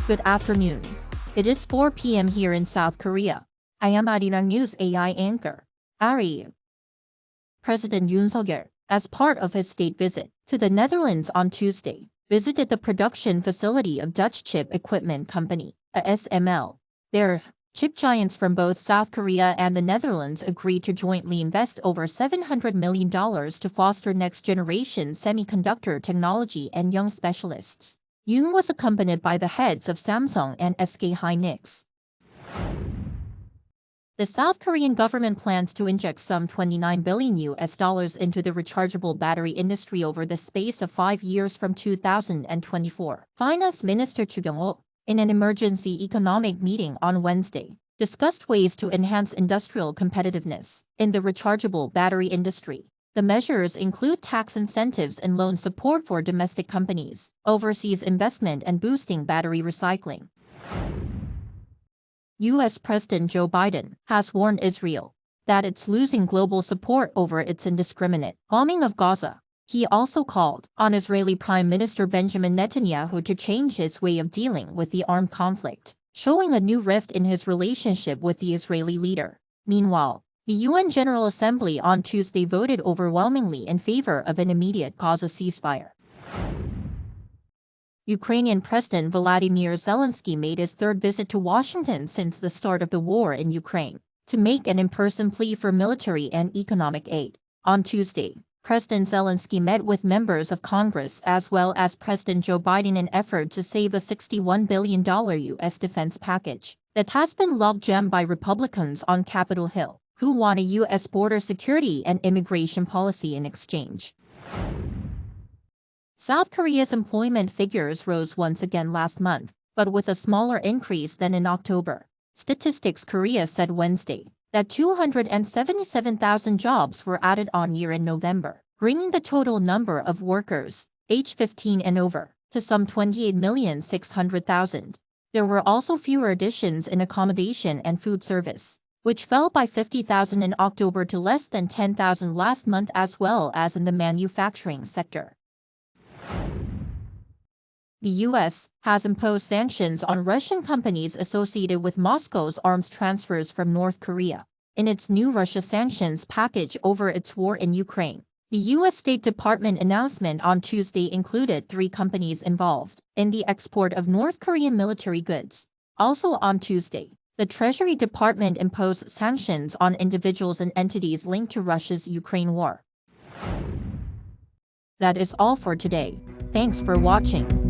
Good afternoon. It is 4 p.m. here in South Korea. I am Arirang News AI anchor, Arirang. President Yoon Suk-yeol, as part of his state visit to the Netherlands on Tuesday, visited the production facility of Dutch chip equipment company, ASML. Their chip giants from both South Korea and the Netherlands agreed to jointly invest over $700 million to foster next-generation semiconductor technology and young specialists. Yoon was accompanied by the heads of Samsung and SK hynix. The South Korean government plans to inject some $29 billion into the rechargeable battery industry over the space of 5 years from 2024. Finance Minister Chu Kyung-ho, in an emergency economic meeting on Wednesday, discussed ways to enhance industrial competitiveness in the rechargeable battery industry. The measures include tax incentives and loan support for domestic companies, overseas investment, and boosting battery recycling. U.S. President Joe Biden has warned Israel that it's losing global support over its indiscriminate bombing of Gaza. He also called on Israeli Prime Minister Benjamin Netanyahu to change his way of dealing with the armed conflict, showing a new rift in his relationship with the Israeli leader. Meanwhile, the UN General Assembly on Tuesday voted overwhelmingly in favor of an immediate Gaza ceasefire. Ukrainian President Volodymyr Zelenskyy made his third visit to Washington since the start of the war in Ukraine to make an in-person plea for military and economic aid. On Tuesday, President Zelenskyy met with members of Congress as well as President Joe Biden in an effort to save a $61 billion U.S. defense package that has been logjammed by Republicans on Capitol Hill, who want a U.S. border security and immigration policy in exchange. South Korea's employment figures rose once again last month, but with a smaller increase than in October. Statistics Korea said Wednesday that 277,000 jobs were added on year in November, bringing the total number of workers aged 15 and over to some 28,600,000. There were also fewer additions in accommodation and food service, which fell by 50,000 in October to less than 10,000 last month, as well as in the manufacturing sector. The U.S. has imposed sanctions on Russian companies associated with Moscow's arms transfers from North Korea in its new Russia sanctions package over its war in Ukraine. The U.S. State Department announcement on Tuesday included 3 companies involved in the export of North Korean military goods. Also on Tuesday, the Treasury Department imposed sanctions on individuals and entities linked to Russia's Ukraine war. That is all for today. Thanks for watching.